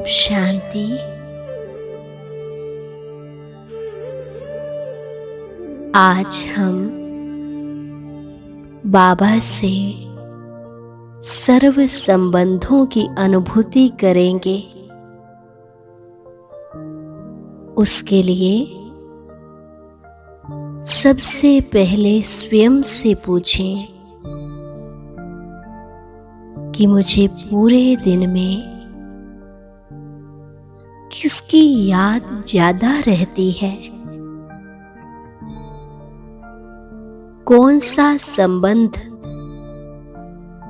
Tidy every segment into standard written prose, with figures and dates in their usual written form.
शांति। आज हम बाबा से सर्व संबंधों की अनुभूति करेंगे। उसके लिए सबसे पहले स्वयं से पूछें कि मुझे पूरे दिन में किसकी याद ज्यादा रहती है, कौन सा संबंध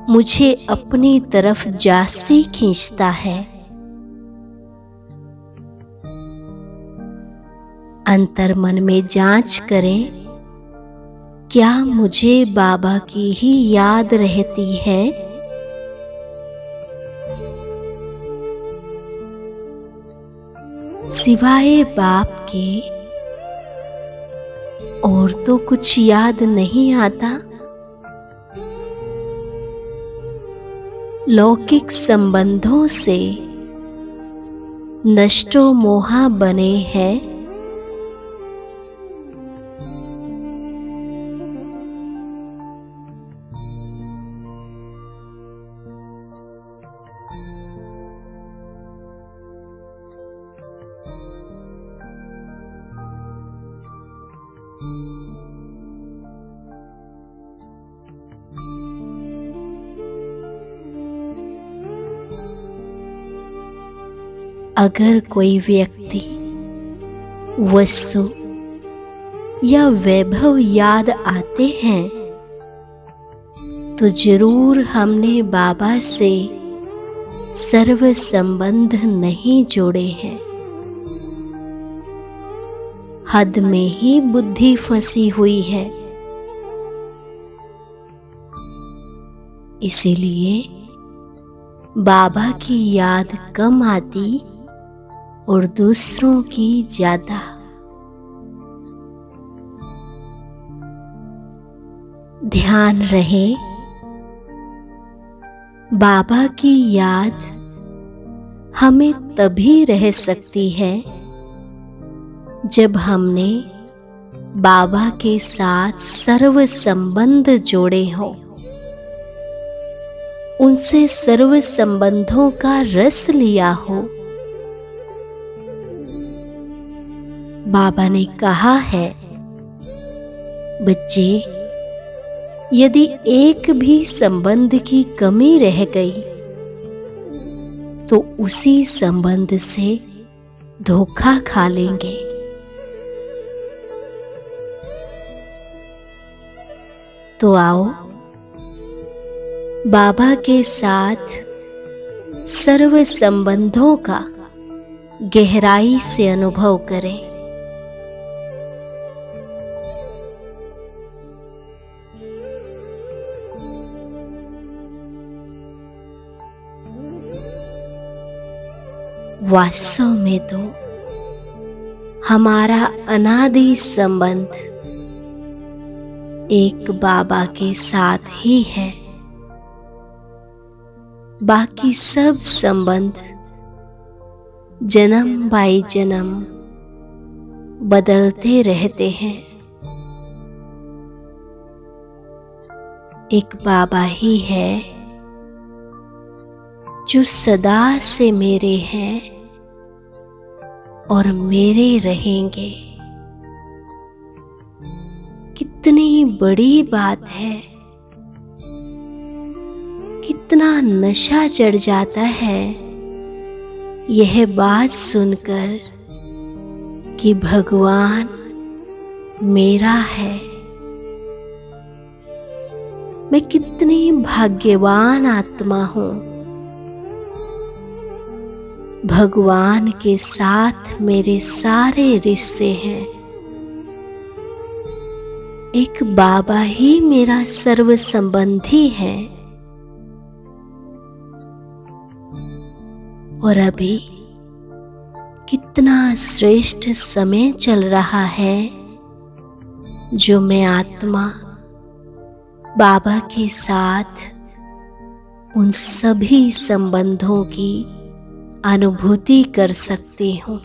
मुझे अपनी तरफ जास्ती खींचता है। अंतर्मन में जांच करें, क्या मुझे बाबा की ही याद रहती है? सिवाय बाप के और तो कुछ याद नहीं आता। लौकिक संबंधों से नष्टो मोहा बने हैं। अगर कोई व्यक्ति, वस्तु या वैभव याद आते हैं तो जरूर हमने बाबा से सर्व संबंध नहीं जोड़े हैं। हद में ही बुद्धि फंसी हुई है। इसीलिए बाबा की याद कम आती और दूसरों की ज्यादा। ध्यान रहे, बाबा की याद हमें तभी रह सकती है जब हमने बाबा के साथ सर्व संबंध जोड़े हों, उनसे सर्व संबंधों का रस लिया हो। बाबा ने कहा है, बच्चे, यदि एक भी संबंध की कमी रह गई तो उसी संबंध से धोखा खा लेंगे। तो आओ बाबा के साथ सर्व संबंधों का गहराई से अनुभव करें। वास्तव में तो हमारा अनादि संबंध एक बाबा के साथ ही है। बाकी सब संबंध जन्म बाई जन्म बदलते रहते हैं। एक बाबा ही है जो सदा से मेरे हैं और मेरे रहेंगे। कितनी बड़ी बात है, कितना नशा चढ़ जाता है यह बात सुनकर कि भगवान मेरा है। मैं कितनी भाग्यवान आत्मा हूं। भगवान के साथ मेरे सारे रिश्ते हैं। एक बाबा ही मेरा सर्व संबंधी है। और अभी कितना श्रेष्ठ समय चल रहा है जो मैं आत्मा बाबा के साथ उन सभी संबंधों की अनुभूति कर सकती हूँ।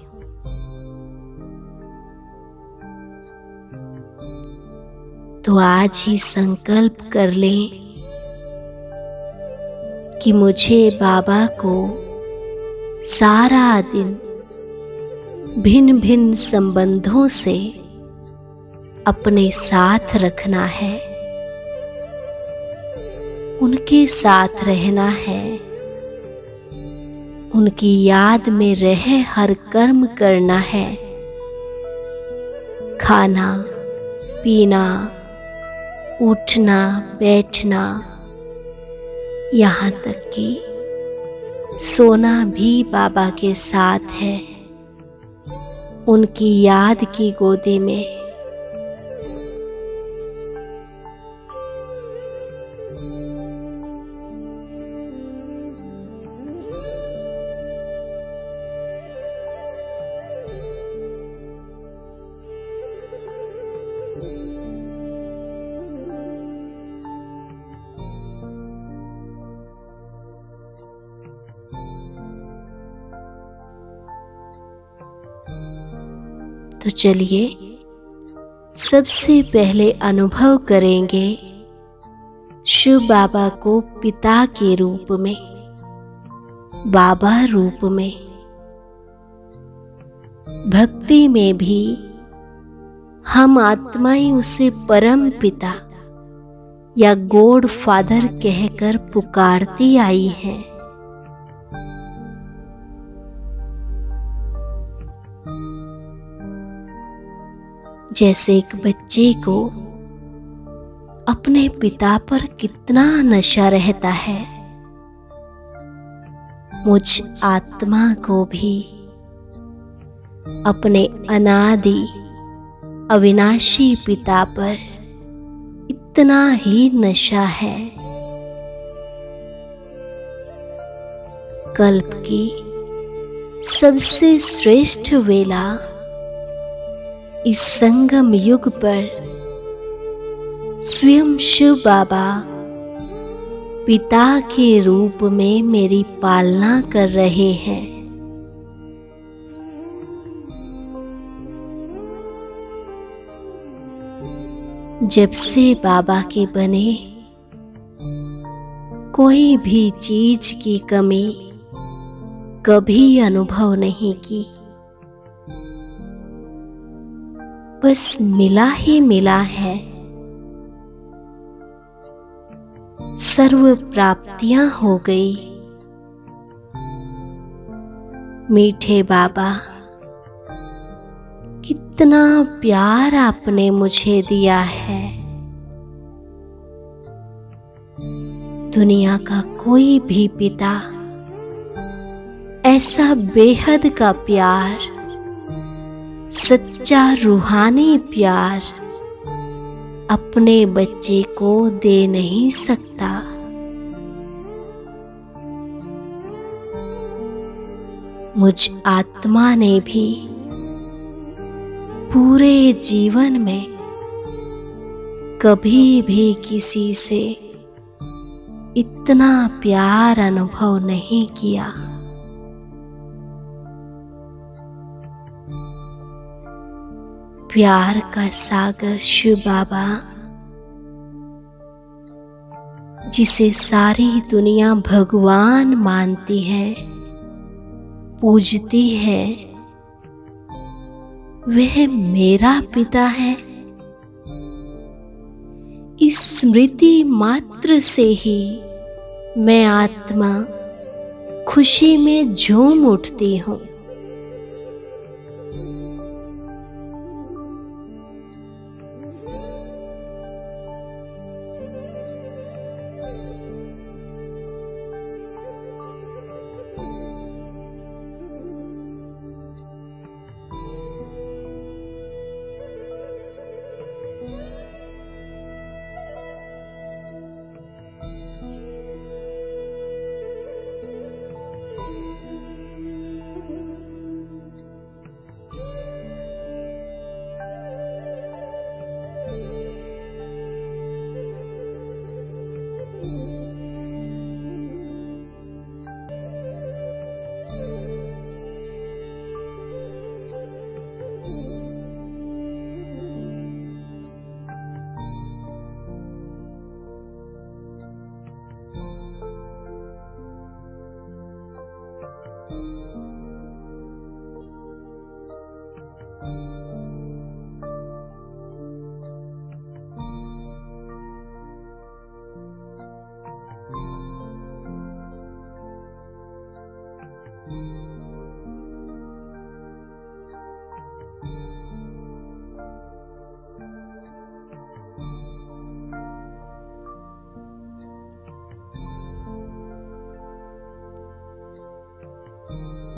तो आज ही संकल्प कर लें कि मुझे बाबा को सारा दिन भिन्न भिन्न संबंधों से अपने साथ रखना है, उनके साथ रहना है, उनकी याद में रह हर कर्म करना है। खाना, पीना, उठना, बैठना, यहाँ तक कि सोना भी बाबा के साथ है, उनकी याद की गोदी में। तो चलिए सबसे पहले अनुभव करेंगे शिव बाबा को पिता के रूप में, बाबा रूप में। भक्ति में भी हम आत्माएं उसे परम पिता या गॉड फादर कहकर पुकारती आई हैं। जैसे एक बच्चे को अपने पिता पर कितना नशा रहता है, मुझ आत्मा को भी अपने अनादि अविनाशी पिता पर इतना ही नशा है। कल्प की सबसे श्रेष्ठ वेला इस संगम युग पर स्वयं शिव बाबा पिता के रूप में मेरी पालना कर रहे हैं। जब से बाबा के बने, कोई भी चीज की कमी कभी अनुभव नहीं की, बस मिला ही मिला है। सर्व प्राप्तियां हो गई। मीठे बाबा, कितना प्यार आपने मुझे दिया है। दुनिया का कोई भी पिता ऐसा बेहद का प्यार, सच्चा रूहानी प्यार अपने बच्चे को दे नहीं सकता। मुझ आत्मा ने भी पूरे जीवन में कभी भी किसी से इतना प्यार अनुभव नहीं किया। प्यार का सागर शिव बाबा, जिसे सारी दुनिया भगवान मानती है, पूजती है, वह मेरा पिता है। इस स्मृति मात्र से ही मैं आत्मा खुशी में झूम उठती हूँ।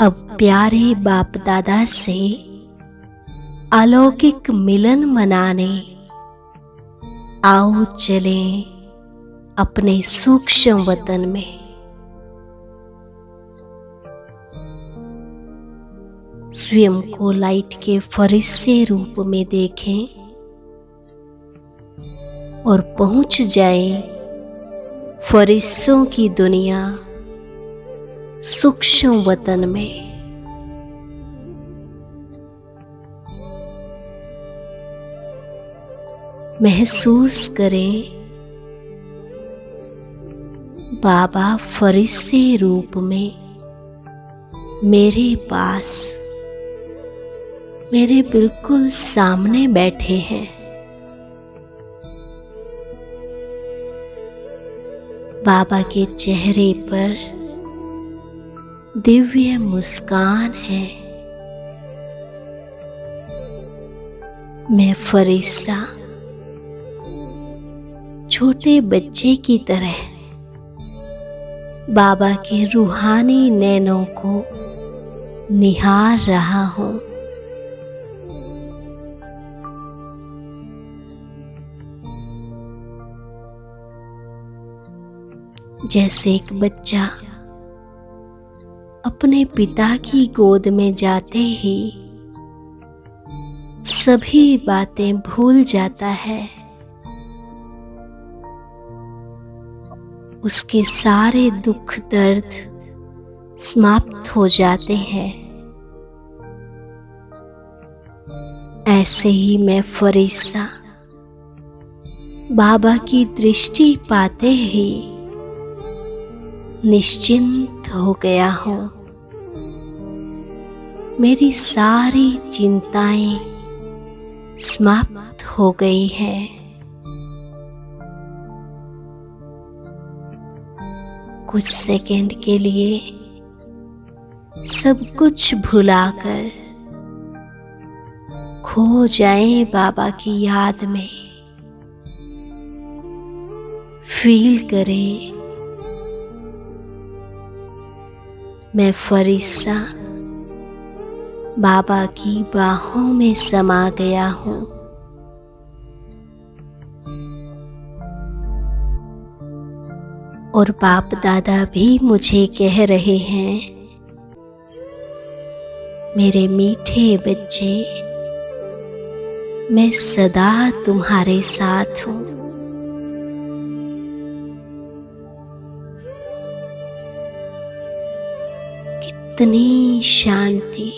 अब प्यारे बाप दादा से अलौकिक मिलन मनाने आओ चलें अपने सूक्ष्म वतन में। स्वयं को लाइट के फरिश्ते रूप में देखें और पहुंच जाएं फरिश्तों की दुनिया सूक्ष्म वतन में। महसूस करें बाबा फरिश्ते रूप में मेरे पास, मेरे बिल्कुल सामने बैठे हैं। बाबा के चेहरे पर दिव्य मुस्कान है। मैं फरिश्ता छोटे बच्चे की तरह बाबा के रूहानी नैनों को निहार रहा हूं। जैसे एक बच्चा अपने पिता की गोद में जाते ही सभी बातें भूल जाता है, उसके सारे दुख दर्द समाप्त हो जाते हैं। ऐसे ही मैं फरिश्ता बाबा की दृष्टि पाते ही निश्चिंत हो गया हूं। मेरी सारी चिंताएं समाप्त हो गई हैं। कुछ सेकंड के लिए सब कुछ भुलाकर खो जाएं बाबा की याद में। फील करें मैं फरिश्ता बाबा की बाहों में समा गया हूं। और बाप दादा भी मुझे कह रहे हैं, मेरे मीठे बच्चे, मैं सदा तुम्हारे साथ हूं। कितनी शांति,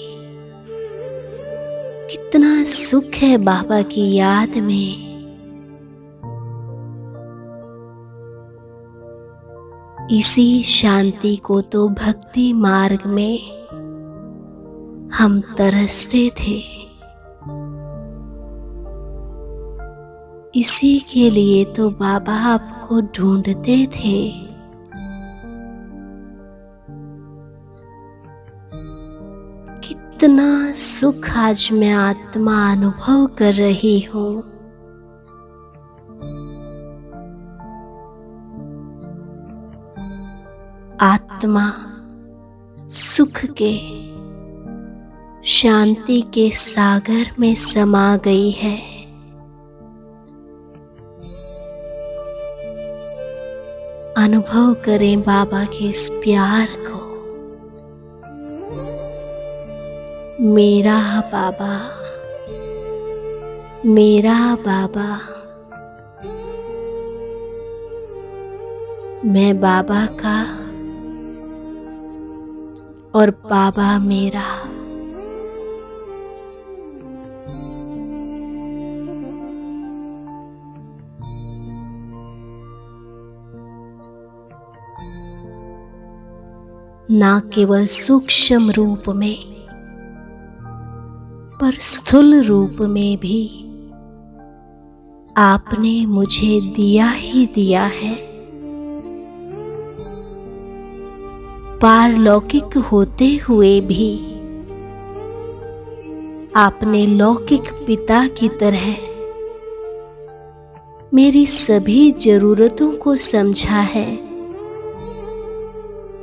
कितना सुख है बाबा की याद में। इसी शांति को तो भक्ति मार्ग में हम तरसते थे। इसी के लिए तो बाबा आपको ढूंढते थे। कितना सुख आज मैं आत्मा अनुभव कर रही हूं। आत्मा सुख के, शांति के सागर में समा गई है। अनुभव करें बाबा के इस प्यार को। मेरा बाबा, मेरा बाबा, मैं बाबा का और बाबा मेरा। ना केवल सूक्ष्म रूप में पर स्थूल रूप में भी आपने मुझे दिया ही दिया है। पारलौकिक होते हुए भी आपने लौकिक पिता की तरह मेरी सभी जरूरतों को समझा है,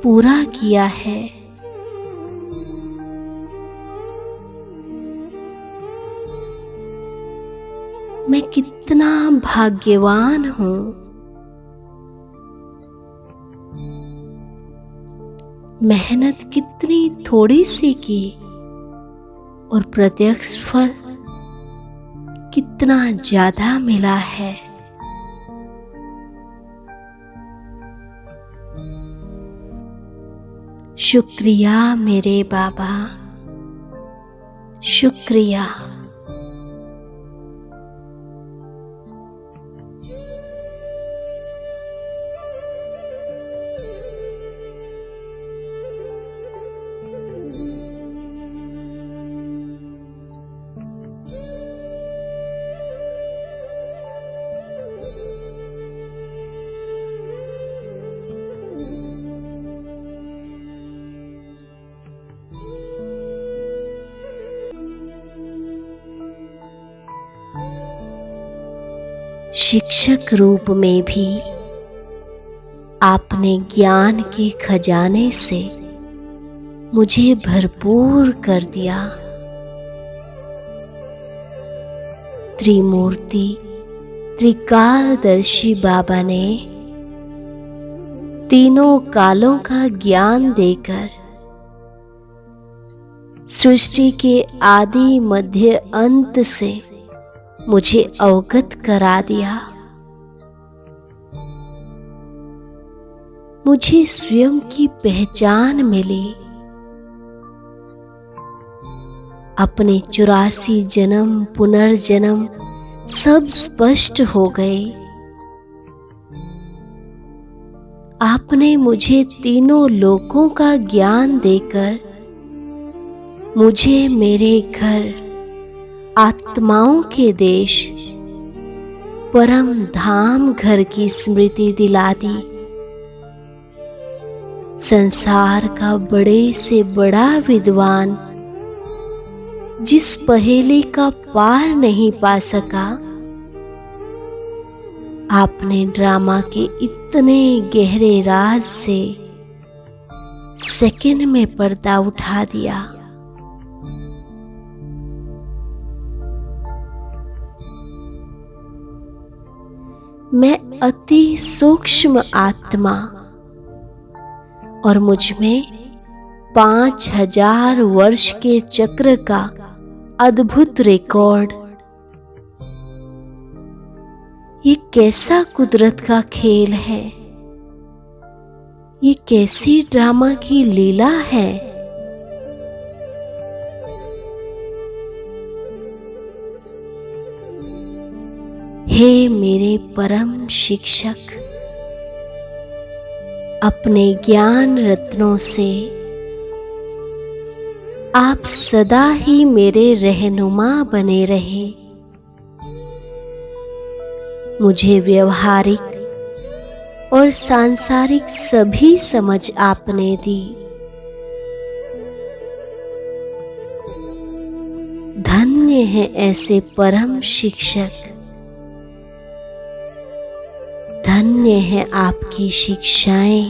पूरा किया है। मैं कितना भाग्यवान हूँ। मेहनत कितनी थोड़ी सी की और प्रत्यक्ष फल कितना ज्यादा मिला है। शुक्रिया मेरे बाबा, शुक्रिया। शिक्षक रूप में भी आपने ज्ञान के खजाने से मुझे भरपूर कर दिया। त्रिमूर्ति त्रिकालदर्शी बाबा ने तीनों कालों का ज्ञान देकर सृष्टि के आदि मध्य अंत से मुझे अवगत करा दिया। मुझे स्वयं की पहचान मिली। अपने 84 जन्म पुनर्जन्म सब स्पष्ट हो गए। आपने मुझे तीनों लोकों का ज्ञान देकर मुझे मेरे घर आत्माओं के देश परम धाम घर की स्मृति दिला दी। संसार का बड़े से बड़ा विद्वान जिस पहेली का पार नहीं पा सका, आपने ड्रामा के इतने गहरे राज से सेकंड में पर्दा उठा दिया। मैं अति सूक्ष्म आत्मा और मुझ में 5000 वर्ष के चक्र का अद्भुत रिकॉर्ड। ये कैसा कुदरत का खेल है, ये कैसी ड्रामा की लीला है। हे मेरे परम शिक्षक, अपने ज्ञान रत्नों से आप सदा ही मेरे रहनुमा बने रहे। मुझे व्यवहारिक और सांसारिक सभी समझ आपने दी। धन्य है ऐसे परम शिक्षक, धन्य है आपकी शिक्षाएं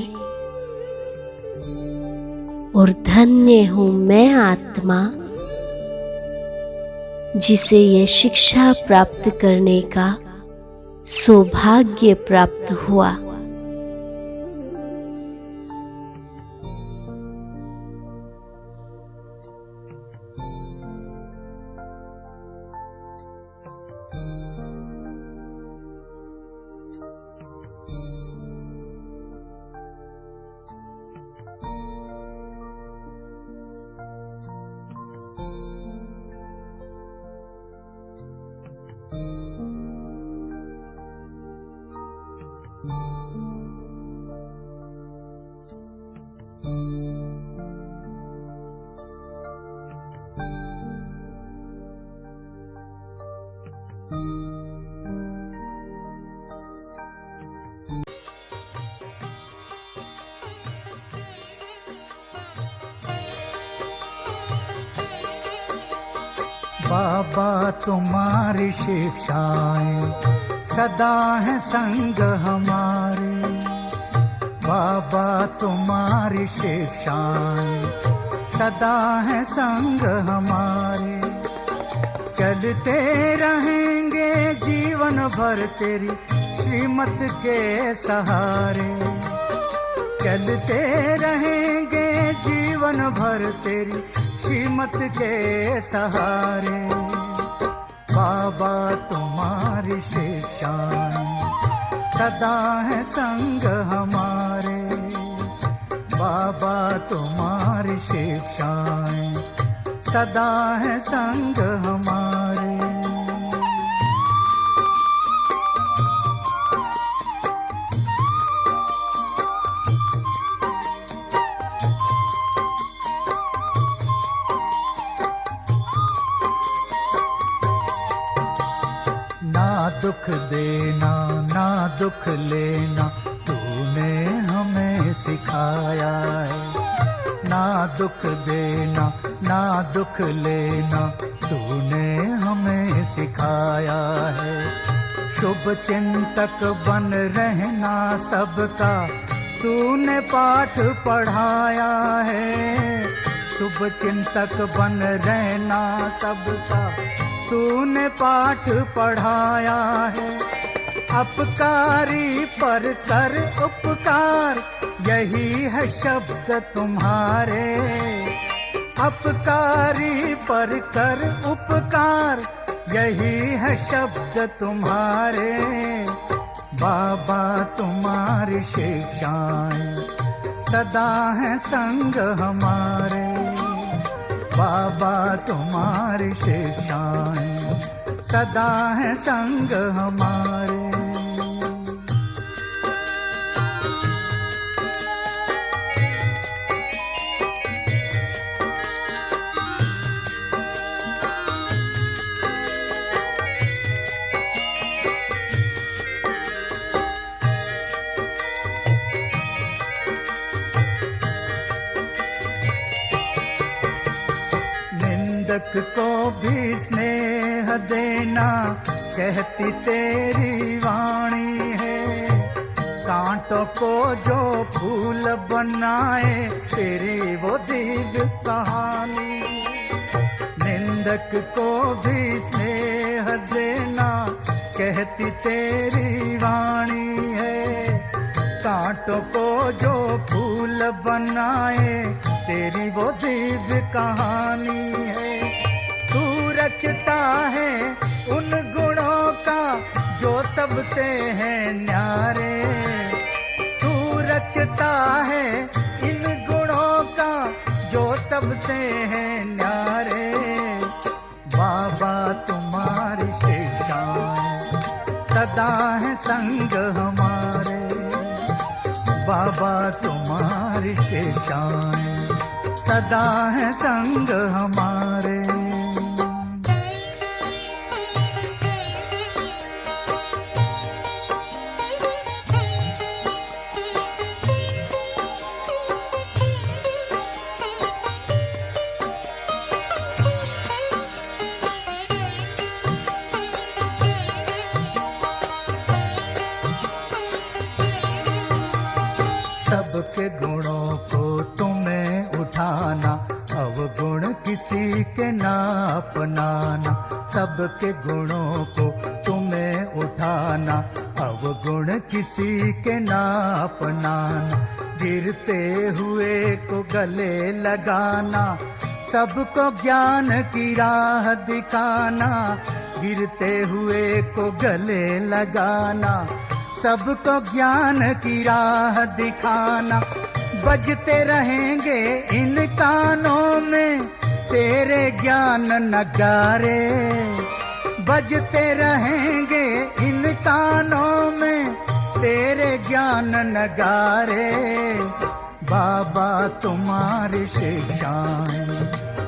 और धन्य हूं मैं आत्मा जिसे यह शिक्षा प्राप्त करने का सौभाग्य प्राप्त हुआ। बाबा तुम्हारी शिक्षाएं सदा है संग हमारे। बाबा तुम्हारी शिक्षाएं सदा है संग हमारे। चलते रहेंगे जीवन भर तेरी श्रीमत के सहारे। चलते रहेंगे जीवन भर तेरी श्रीमत के सहारे। बाबा तुम्हारी शिक्षाएं सदा है संग हमारे। बाबा तुम्हारी शिक्षाएं सदा है संग हमारे। ना दुख देना ना दुख लेना तूने हमें सिखाया है। ना दुख देना ना दुख लेना तूने हमें सिखाया है। शुभ चिंतक बन रहना सबका तूने पाठ पढ़ाया है। शुभ चिंतक बन रहना सबका तूने पाठ पढ़ाया है। अपकारी पर कर उपकार यही है शब्द तुम्हारे। अपकारी पर कर उपकार यही है शब्द तुम्हारे। बाबा तुम्हारी शिक्षाएं सदा है संग हमारे। बाबा तुम्हारी शिक्षाएं सदा है संग हमारे। निंदक को भी स्नेह देना कहती तेरी वाणी है। कांटों को जो फूल बनाए तेरी वो दिव्य कहानी। निंदक को भी स्नेह देना कहती तेरी वाणी है। कांटों को जो फूल बनाए तेरी वो दिव्य कहानी है। तू रचता है उन गुणों का जो सबसे है न्यारे। तू रचता है इन गुणों का जो सबसे है न्यारे। बाबा तुम्हारी शिक्षाएं सदा है संग हमारे। बाबा तुम्हारी शिक्षाएं सदा है संग हमारे। सबके गुणों को तुम्हें उठाना अवगुण किसी के ना अपनाना। सबके गुणों को तुम्हें उठाना अवगुण किसी के ना अपनाना। गिरते हुए को गले लगाना सबको ज्ञान की राह दिखाना। गिरते हुए को गले लगाना सबको ज्ञान की राह दिखाना। बजते रहेंगे इन कानों में तेरे ज्ञान नगारे। बजते रहेंगे इन कानों में तेरे ज्ञान नगारे। बाबा तुम्हारी शिक्षाएं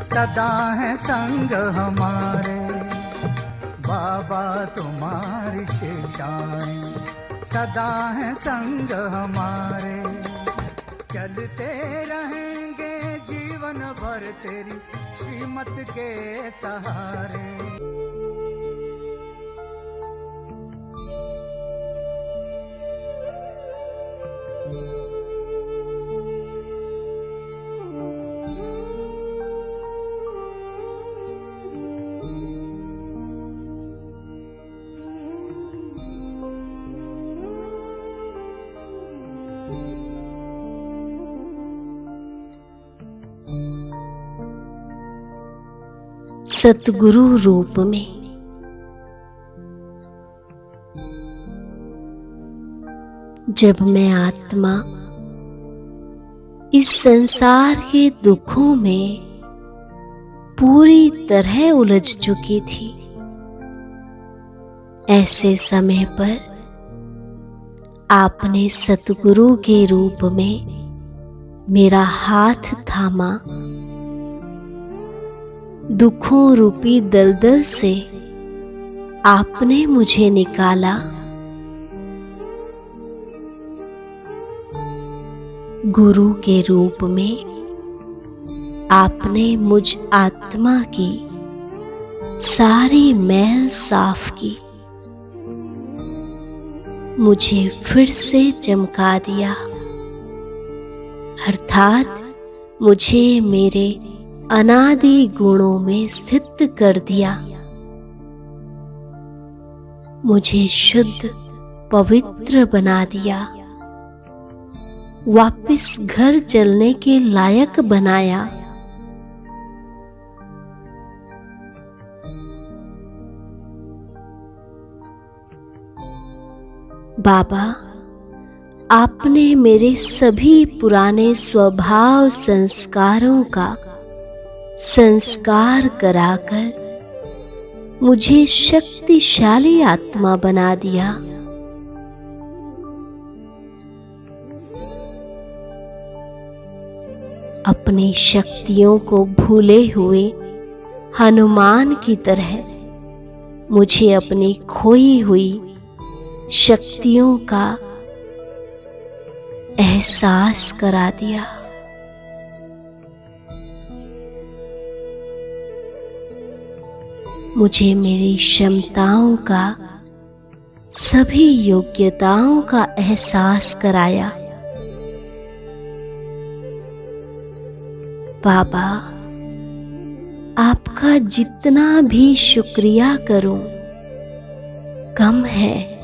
सदा है संग हमारे। बाबा तुम्हारी शिक्षाएं सदा है संग हमारे। चलते रहेंगे जीवन भर तेरी श्रीमत के सहारे। सतगुरु रूप में। जब मैं आत्मा इस संसार के दुखों में पूरी तरह उलझ चुकी थी, ऐसे समय पर आपने सतगुरु के रूप में मेरा हाथ थामा, दुखों रूपी दलदल से आपने मुझे निकाला। गुरु के रूप में आपने मुझ आत्मा की सारी मैल साफ की, मुझे फिर से चमका दिया, अर्थात मुझे मेरे अनादि गुणों में स्थित कर दिया, मुझे शुद्ध पवित्र बना दिया, वापिस घर चलने के लायक बनाया। बाबा, आपने मेरे सभी पुराने स्वभाव संस्कारों का संस्कार कराकर मुझे शक्तिशाली आत्मा बना दिया। अपनी शक्तियों को भूले हुए हनुमान की तरह मुझे अपनी खोई हुई शक्तियों का एहसास करा दिया। मुझे मेरी क्षमताओं का, सभी योग्यताओं का एहसास कराया। बाबा, आपका जितना भी शुक्रिया करूं कम है।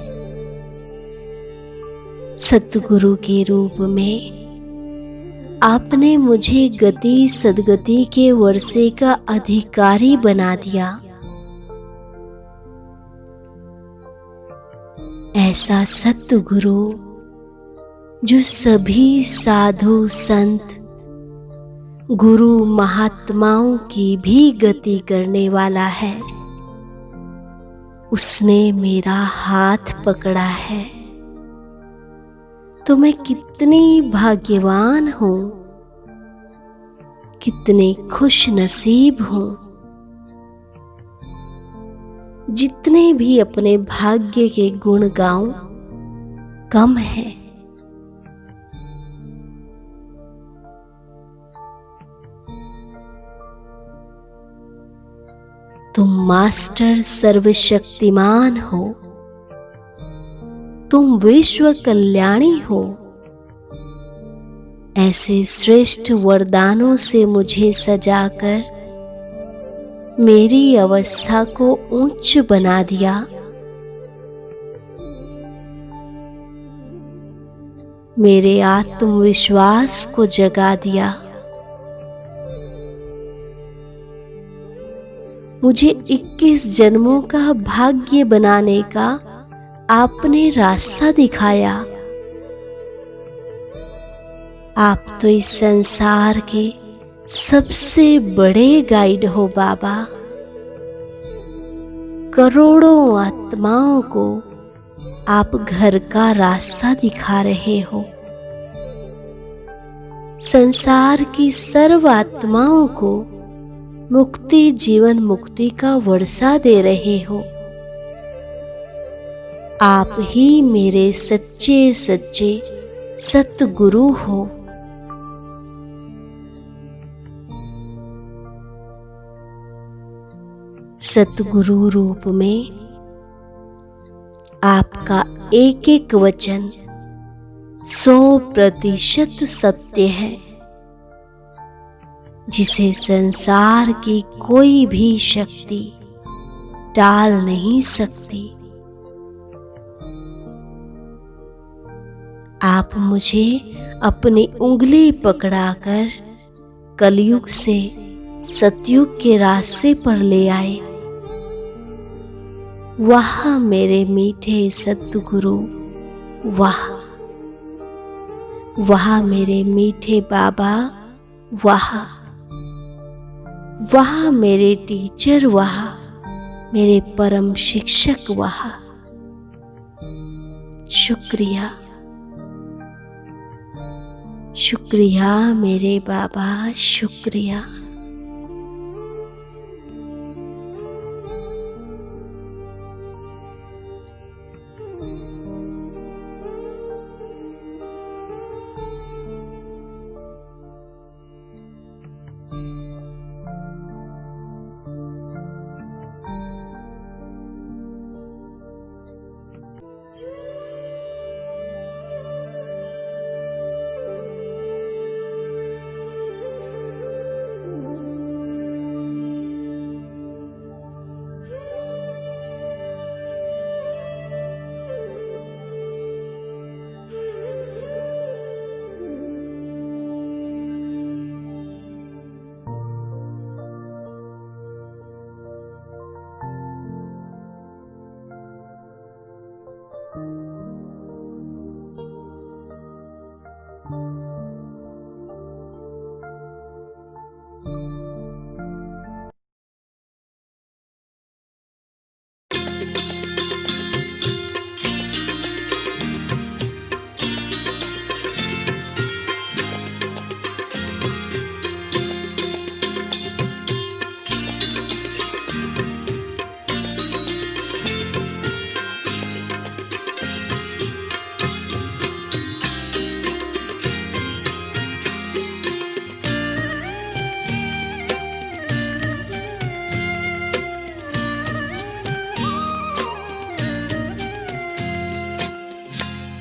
सतगुरु के रूप में आपने मुझे गति सद्गति के वर्षे का अधिकारी बना दिया। ऐसा सतगुरु जो सभी साधु संत गुरु महात्माओं की भी गति करने वाला है, उसने मेरा हाथ पकड़ा है। तो मैं कितनी भाग्यवान हूं, कितनी खुश नसीब हूं। जितने भी अपने भाग्य के गुण गाऊं कम है। तुम मास्टर सर्वशक्तिमान हो, तुम विश्व कल्याणी हो। ऐसे श्रेष्ठ वरदानों से मुझे सजाकर मेरी अवस्था को ऊंच बना दिया। मेरे आत्मविश्वास को जगा दिया। मुझे 21 जन्मों का भाग्य बनाने का आपने रास्ता दिखाया। आप तो इस संसार के सबसे बड़े गाइड हो बाबा। करोड़ों आत्माओं को आप घर का रास्ता दिखा रहे हो। संसार की सर्व आत्माओं को मुक्ति, जीवन मुक्ति का वर्षा दे रहे हो। आप ही मेरे सच्चे सच्चे सतगुरु हो। सतगुरु रूप में आपका एक एक वचन 100% सत्य है, जिसे संसार की कोई भी शक्ति टाल नहीं सकती। आप मुझे अपनी उंगली पकड़ाकर कलयुग से सतयुग के रास्ते पर ले आए। वाह मेरे मीठे सद्गुरु, वाह वाह मेरे मीठे बाबा, वाह वाह मेरे टीचर, वाह मेरे परम शिक्षक, वाह। शुक्रिया शुक्रिया मेरे बाबा, शुक्रिया।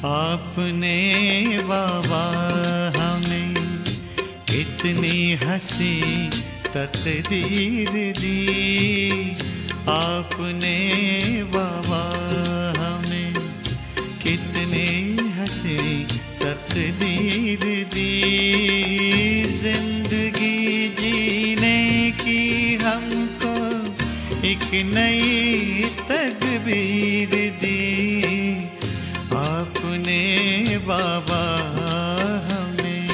आपने बाबा हमें कितनी हंसी तकदीर दी। आपने बाबा हमें कितनी हंसी तकदीर दी। जिंदगी जीने की हमको एक नई तकदीर दी। आपने बाबा हमें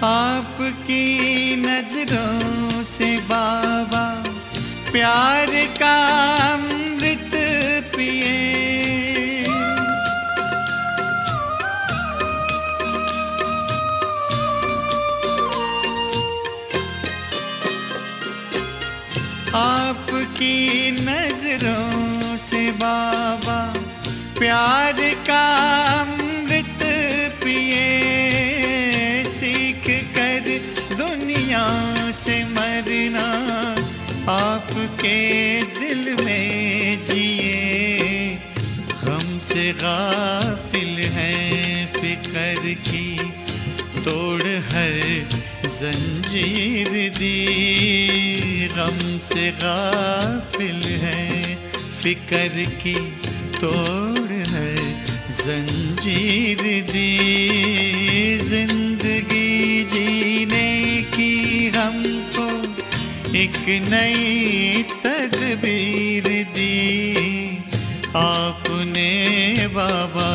आपकी नजरों से बाबा प्यार का अमृत पिए। आपकी नजरों से बाबा प्यार का अमृत पिए। सीख कर दुनिया से मरना आपके दिल में जिए। हमसे गाफिल हैं फिक्र की तोड़ हर जंजीर दी। गम से गाफिल हैं फिक्र की तोड़ हर जंजीर दी। जिंदगी जीने की हमको एक नई तदबीर दी। आपने बाबा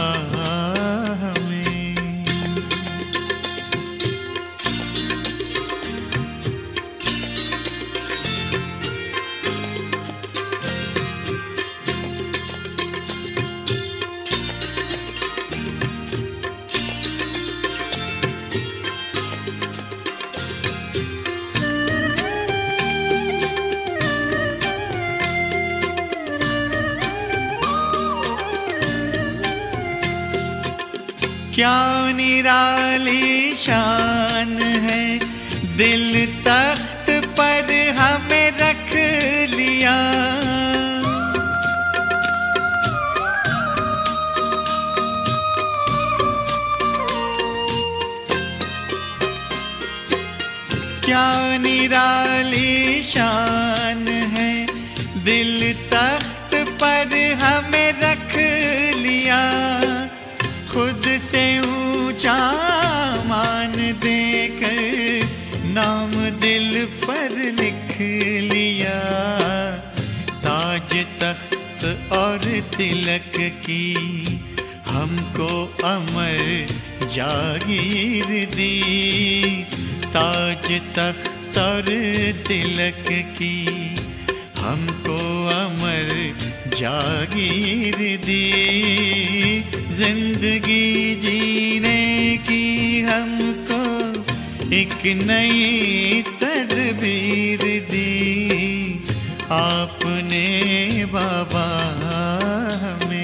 क्या निराली शान है दिल तख्त पर हमें रख क्या निराली शान है, दिल तख्त पर हमें रख लिया, खुद से ऊंचा मान देकर नाम दिल पर लिख लिया। ताज तख्त और तिलक की हमको अमर जागीर दी, ताज तख्त और तिलक की हमको अमर जागीर दी, जिंदगी जीने की हमको एक नई तदबीर दी, आपने बाबा हमें।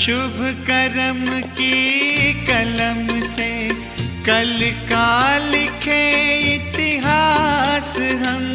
शुभ कर्म की कलम से कल का लिखे इतिहास हम,